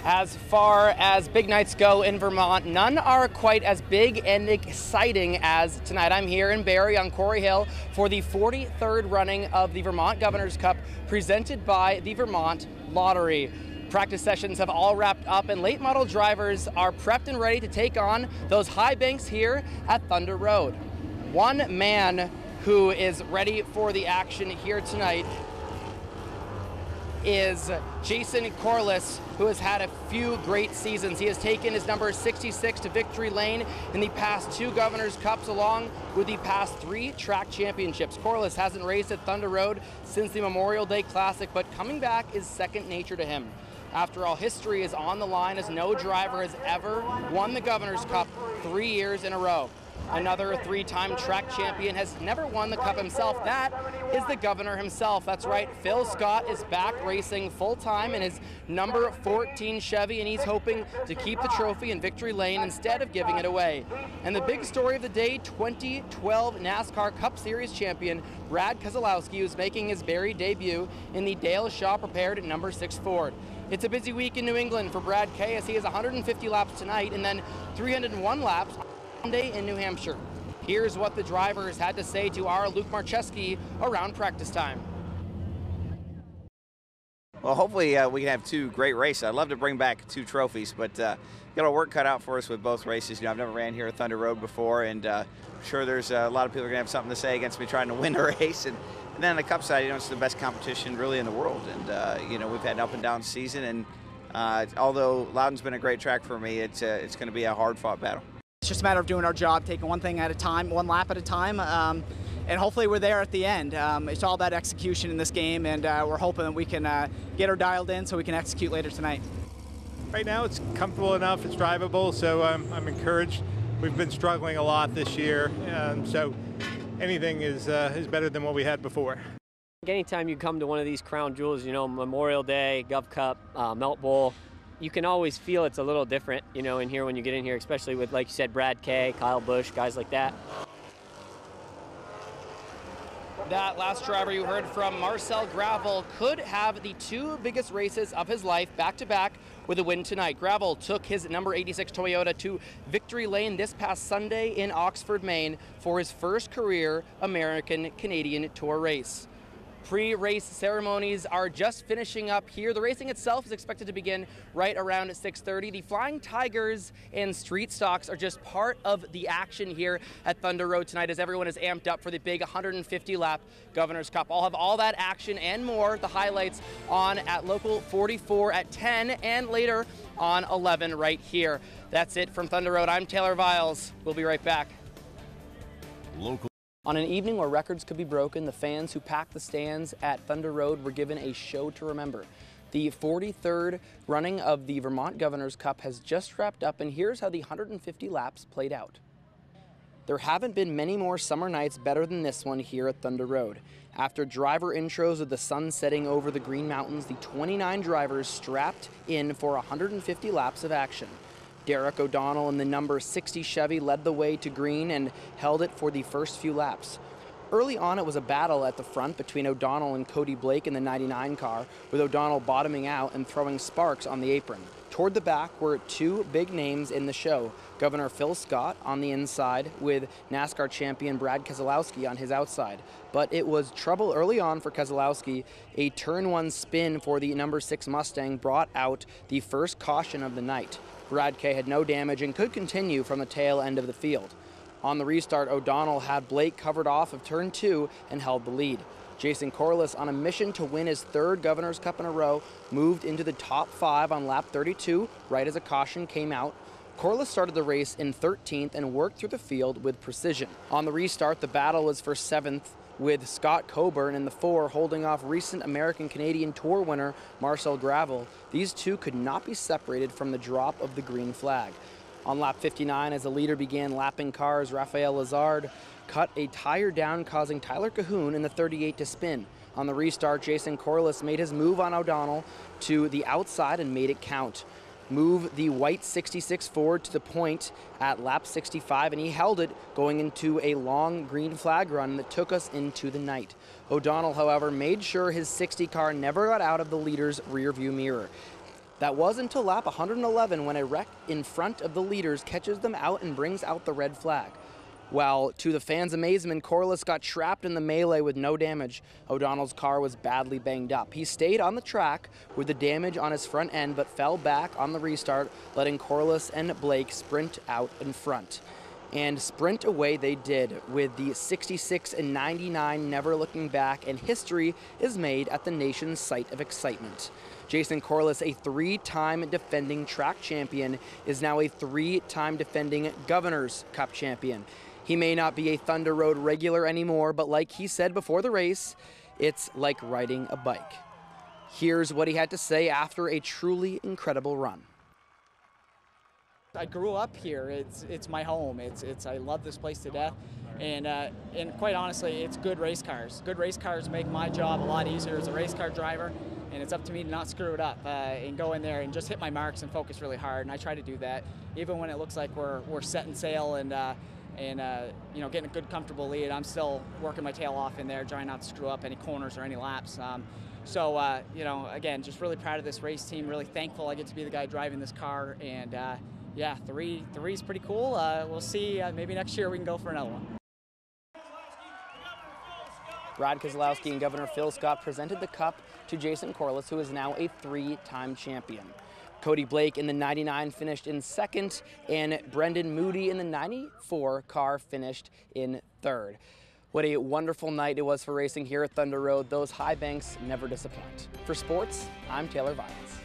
As far as big nights go in Vermont, none are quite as big and exciting as tonight. I'm here in Barrie on Quarry Hill for the 43rd running of the Vermont Governor's Cup presented by the Vermont Lottery. Practice sessions have all wrapped up and late model drivers are prepped and ready to take on those high banks here at Thunder Road. One man who is ready for the action here tonight is Jason Corliss, who has had a few great seasons. He has taken his number 66 to victory lane in the past 2 Governor's Cups along with the past 3 track championships. Corliss hasn't raced at Thunder Road since the Memorial Day Classic, but coming back is second nature to him. After all, history is on the line as no driver has ever won the Governor's Cup 3 years in a row. Another 3-time track champion has never won the Cup himself. That is the Governor himself. That's right, Phil Scott is back racing full-time in his number 14 Chevy, and he's hoping to keep the trophy in victory lane instead of giving it away. And the big story of the day, 2012 NASCAR Cup Series champion Brad Keselowski, who's making his Barrie debut in the Dale Shaw prepared number 6 Ford. It's a busy week in New England for Brad K, as he has 150 laps tonight and then 301 laps Sunday in New Hampshire. Here's what the drivers had to say to our Luke Marcheski around practice time. Well, hopefully we can have 2 great races. I'd love to bring back 2 trophies, but got our work cut out for us with both races. You know, I've never ran here at Thunder Road before, and I'm sure there's a lot of people are going to have something to say against me trying to win a race. And then on the Cup side, you know, it's the best competition really in the world. And, you know, we've had an up and down season, and although Loudon's been a great track for me, it's going to be a hard-fought battle. It's just a matter of doing our job, taking one thing at a time, one lap at a time, and hopefully we're there at the end. It's all about execution in this game, and we're hoping that we can get her dialed in so we can execute later tonight. Right now it's comfortable enough, it's drivable, so I'm encouraged. We've been struggling a lot this year, so anything is better than what we had before. Anytime you come to one of these crown jewels, you know, Memorial Day, Gov Cup, Melt Bowl, you can always feel it's a little different, you know, in here when you get in here, especially with, like you said, Brad K, Kyle Busch, guys like that. That last driver you heard from, Marcel Gravel, could have the 2 biggest races of his life back-to-back with a win tonight. Gravel took his number 86 Toyota to victory lane this past Sunday in Oxford, Maine for his first career American-Canadian Tour race. Pre-race ceremonies are just finishing up here. The racing itself is expected to begin right around 6:30. The Flying Tigers and Street Stocks are just part of the action here at Thunder Road tonight as everyone is amped up for the big 150-lap Governor's Cup. I'll have all that action and more, the highlights, on at Local 44 at 10 and later on 11 right here. That's it from Thunder Road. I'm Taylor Viles. We'll be right back. Local. On an evening where records could be broken, the fans who packed the stands at Thunder Road were given a show to remember. The 43rd running of the Vermont Governor's Cup has just wrapped up, and here's how the 150 laps played out. There haven't been many more summer nights better than this one here at Thunder Road. After driver intros with the sun setting over the Green Mountains, the 29 drivers strapped in for 150 laps of action. Derek O'Donnell in the number 60 Chevy led the way to green and held it for the first few laps. Early on, it was a battle at the front between O'Donnell and Cody Blake in the 99 car, with O'Donnell bottoming out and throwing sparks on the apron. Toward the back were 2 big names in the show, Governor Phil Scott on the inside with NASCAR champion Brad Keselowski on his outside. But it was trouble early on for Keselowski. A turn 1 spin for the number 6 Mustang brought out the first caution of the night. Brad K had no damage and could continue from the tail end of the field. On the restart, O'Donnell had Blake covered off of turn 2 and held the lead. Jason Corliss, on a mission to win his 3rd Governor's Cup in a row, moved into the top 5 on lap 32 right as a caution came out. Corliss started the race in 13th and worked through the field with precision. On the restart, the battle was for 7th, with Scott Coburn in the 4 holding off recent American-Canadian Tour winner Marcel Gravel. These 2 could not be separated from the drop of the green flag. On lap 59, as the leader began lapping cars, Rafael Lazard cut a tire down, causing Tyler Cahoon in the 38 to spin. On the restart, Jason Corliss made his move on O'Donnell to the outside and made it count. Move the white 66 Ford to the point at lap 65, and he held it going into a long green flag run that took us into the night. O'Donnell, however, made sure his 60 car never got out of the leader's rearview mirror. That was until lap 111 when a wreck in front of the leaders catches them out and brings out the red flag. While to the fans' amazement, Corliss got trapped in the melee with no damage. O'Donnell's car was badly banged up. He stayed on the track with the damage on his front end but fell back on the restart, letting Corliss and Blake sprint out in front. And sprint away they did with the 66 and 99 never looking back, and history is made at the nation's site of excitement. Jason Corliss, a 3-time defending track champion, is now a 3-time defending Governor's Cup champion. He may not be a Thunder Road regular anymore, but like he said before the race, it's like riding a bike. Here's what he had to say after a truly incredible run. I grew up here. It's my home. I love this place to death, and quite honestly, it's good race cars. Good race cars make my job a lot easier as a race car driver, and it's up to me to not screw it up and go in there and just hit my marks and focus really hard. And I try to do that, even when it looks like we're setting sail and you know, getting a good, comfortable lead. I'm still working my tail off in there, trying not to screw up any corners or any laps. So, you know, again, just really proud of this race team. Really thankful I get to be the guy driving this car. And yeah, three is pretty cool. We'll see. Maybe next year we can go for another one. Brad Keselowski and Governor Phil Scott presented the cup to Jason Corliss, who is now a 3-time champion. Cody Blake in the 99 finished in second, and Brendan Moody in the 94 car finished in third. What a wonderful night it was for racing here at Thunder Road. Those high banks never disappoint. For sports, I'm Taylor Violence.